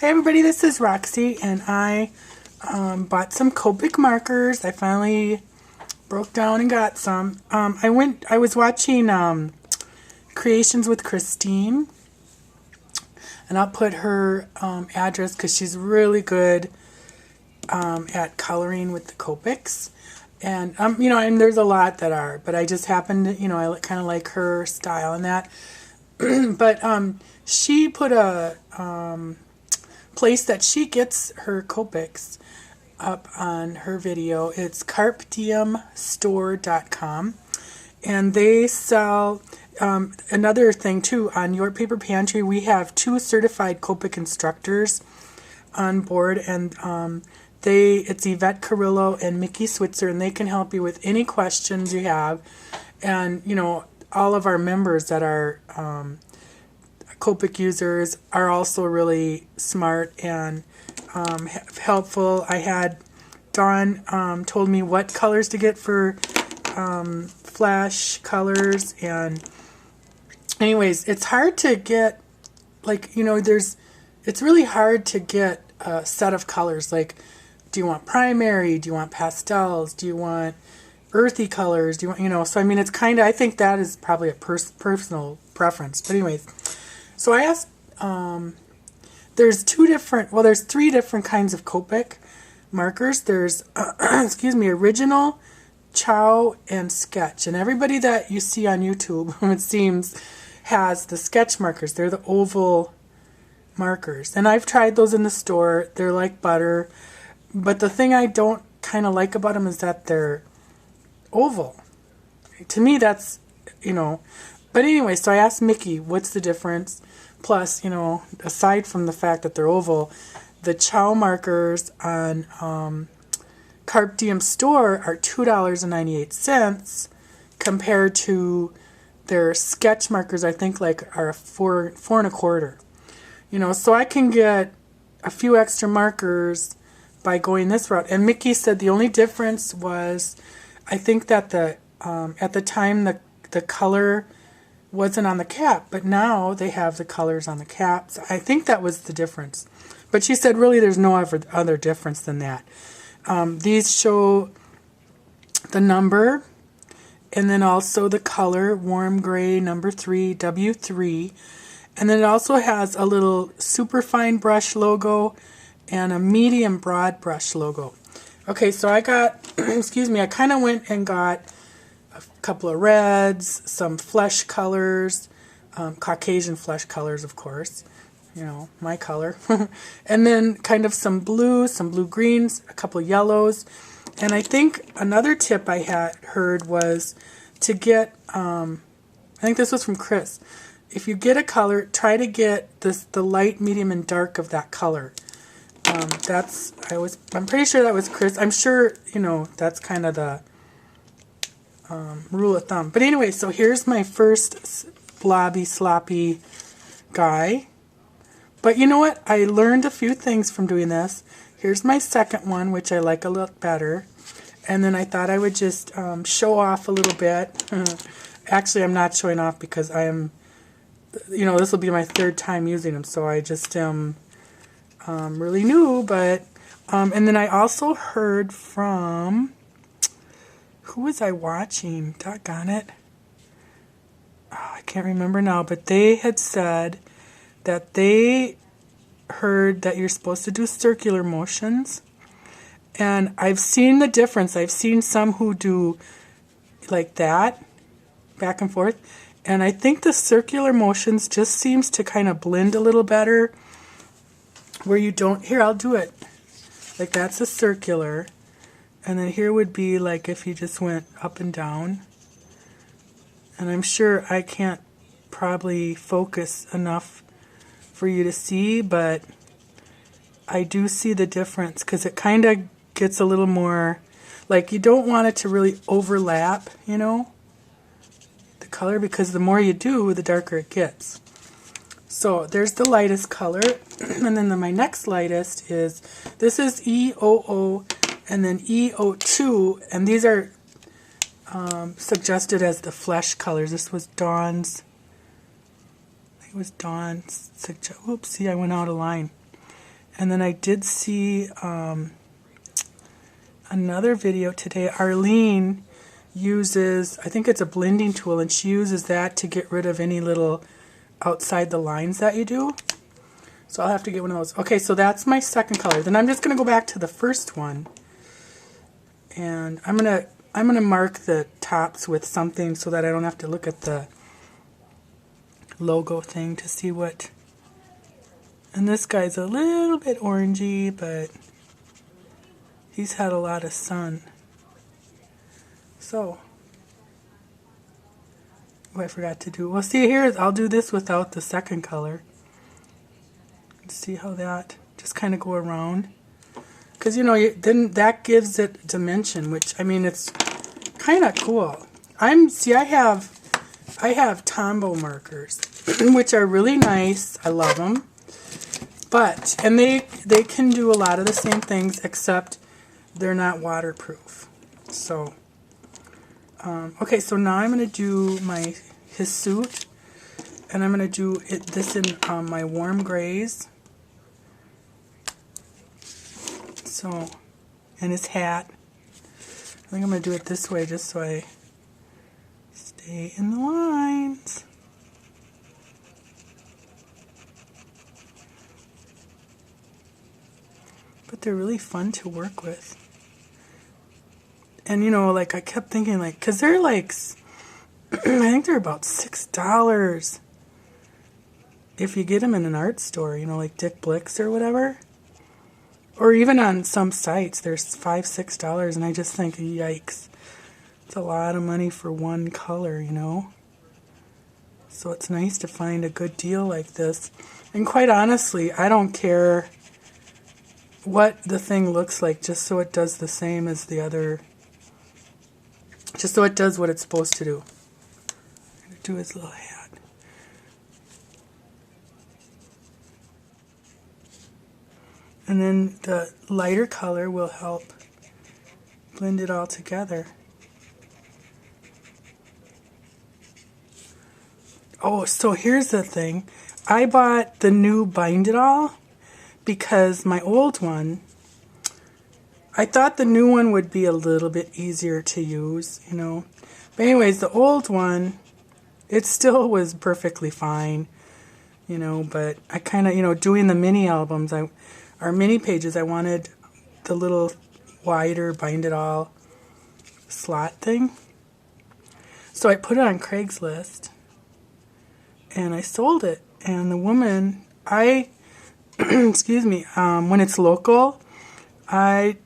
Hi everybody, this is Roxy, and I bought some Copic markers. I finally broke down and got some. I was watching Creations with Christine, and I'll put her address because she's really good at coloring with the Copics. And and there's a lot that are, but I just happen to, I kind of like her style and that. But she put a place that she gets her Copics up on her video. It's carpediumstore.com, and they sell another thing too. On Your Paper Pantry, we have 2 certified Copic instructors on board, and it's Yvette Carrillo and Mickey Switzer, and they can help you with any questions you have. And all of our members that are Copic users are also really smart and helpful. I had Dawn told me what colors to get for flash colors, and anyways, it's hard to get, it's really hard to get a set of colors. Like, do you want primary? Do you want pastels? Do you want earthy colors? Do you want, so I mean, it's kind of, I think that is probably a personal preference. But anyways, so I asked, there's 3 different kinds of Copic markers. There's, original, chow, and sketch. And everybody that you see on YouTube, it seems, has the sketch markers. They're the oval markers. And I've tried those in the store. They're like butter. But the thing I don't kind of like about them is that they're oval. To me, that's, But anyway, so I asked Mickey, what's the difference? Plus, aside from the fact that they're oval, the chow markers on Carp Diem Store are $2.98 compared to their sketch markers, I think, are four and a quarter. So I can get a few extra markers by going this route. And Mickey said the only difference was, I think that at the time the color wasn't on the cap, but now they have the colors on the caps. I think that was the difference. But she said really there's no other difference than that. These show the number and then also the color, warm gray, number 3, W3. And then it also has a little superfine brush logo and a medium broad brush logo. Okay, so I got, I kind of went and got a couple of reds, some flesh colors, Caucasian flesh colors, of course, my color, and then kind of some blue greens, a couple of yellows. And I think another tip I had heard was to get, I think this was from Chris, if you get a color, try to get the light, medium, and dark of that color. I'm pretty sure that was Chris. I'm sure, that's kind of the rule of thumb. But anyway, so here's my first blobby, sloppy guy. But you know what? I learned a few things from doing this. Here's my second one, which I like a little better. And then I thought I would just show off a little bit. Actually, I'm not showing off because I am, this will be my 3rd time using them. So I just am really new. But, and then I also heard from, who was I watching? Doggone it. Oh, I can't remember now, but they had said that they heard that you're supposed to do circular motions. And I've seen the difference. I've seen some who do like that, back and forth. And I think the circular motions just seems to kind of blend a little better where you don't, here, I'll do it. Like that's a circular. And then here would be like if you just went up and down. And I'm sure I can't probably focus enough for you to see, but I do see the difference because it kind of gets a little more, like you don't want it to really overlap, the color, because the more you do, the darker it gets. So there's the lightest color. And then my next lightest is, this is E00 and then E02, and these are suggested as the flesh colors. This was Dawn's, oops, see, I went out of line. And then I did see another video today. Arlene uses, I think it's a blending tool, and she uses that to get rid of any little outside the lines that you do. So I'll have to get one of those. Okay, so that's my second color. Then I'm just going to go back to the first one. And I'm gonna mark the tops with something so that I don't have to look at the logo thing to see what. And this guy's a little bit orangey, but he's had a lot of sun. So, oh, I forgot to do. Well, see here, I'll do this without the second color. See how that just kind of go around. Because, you know, then that gives it dimension, which, I mean, it's kind of cool. I have Tombow markers, which are really nice. I love them. But, and they can do a lot of the same things, except they're not waterproof. So, okay, so now I'm going to do his suit, and I'm going to do this in my warm grays. So, and his hat. I think I'm going to do it this way just so I stay in the lines. But they're really fun to work with. And, you know, like, I kept thinking, like, because they're like, I think they're about $6 if you get them in an art store, you know, like Dick Blick's or whatever. Or even on some sites, there's $5, $6, and I just think, yikes. It's a lot of money for one color, you know. So it's nice to find a good deal like this. And quite honestly, I don't care what the thing looks like, just so it does the same as the other. Just so it does what it's supposed to do. I'm going to do his little hat. And then the lighter color will help blend it all together. Oh, so here's the thing. I bought the new Bind It All because my old one, I thought the new one would be a little bit easier to use, you know. But anyways, the old one, it still was perfectly fine, you know, but I kind of, you know, doing the mini albums, our mini pages, I wanted the little wider Bind It All slot thing. So I put it on Craigslist and I sold it. And the woman, excuse me, when it's local, you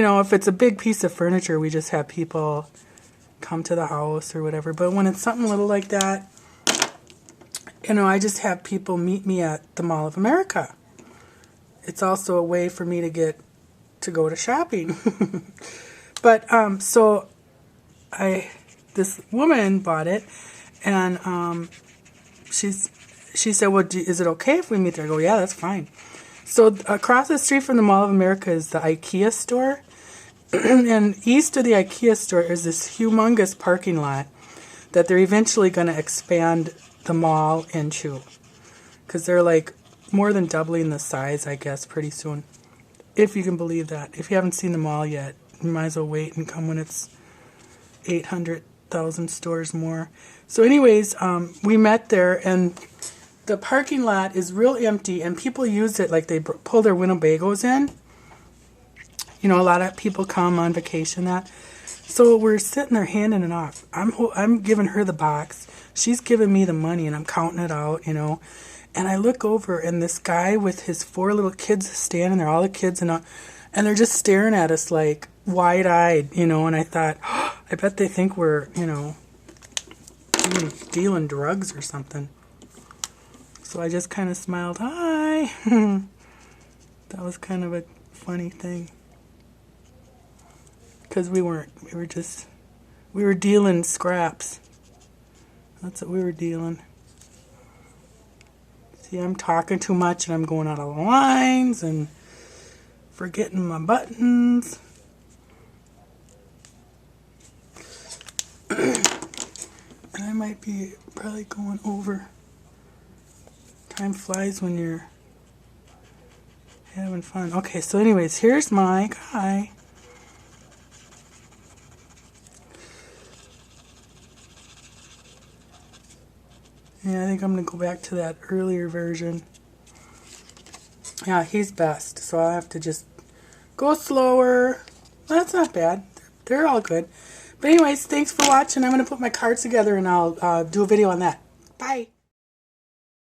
know, if it's a big piece of furniture, we just have people come to the house or whatever. But when it's something little like that, you know, I just have people meet me at the Mall of America. It's also a way for me to go to shopping. But so this woman bought it, and she said, "Well, is it okay if we meet there?" I go, "Yeah, that's fine." So across the street from the Mall of America is the IKEA store, and east of the IKEA store is this humongous parking lot that they're eventually going to expand the mall into, because they're like more than doubling the size, I guess, pretty soon. If you can believe that. If you haven't seen the mall yet, you might as well wait and come when it's 800,000 stores more. So anyways, we met there, and the parking lot is real empty, and people use it like they pull their Winnebagos in. You know, a lot of people come on vacation that. So we're sitting there handing it off. I'm giving her the box. She's giving me the money, and I'm counting it out, you know. And I look over, and this guy with his 4 little kids is standing there, all the kids, and they're just staring at us like wide-eyed, you know. And I thought, oh, I bet they think we're, you know, dealing drugs or something. So I just kind of smiled, hi. That was kind of a funny thing. Because we were dealing scraps. That's what we were dealing. See, I'm talking too much and I'm going out of lines and forgetting my buttons. And I might be probably going over. Time flies when you're Having fun. Okay, so anyways, here's my guy. Yeah, I think I'm going to go back to that earlier version. Yeah, he's best, so I'll have to just go slower. Well, that's not bad. They're all good. But anyways, thanks for watching. I'm going to put my cards together and I'll do a video on that. Bye.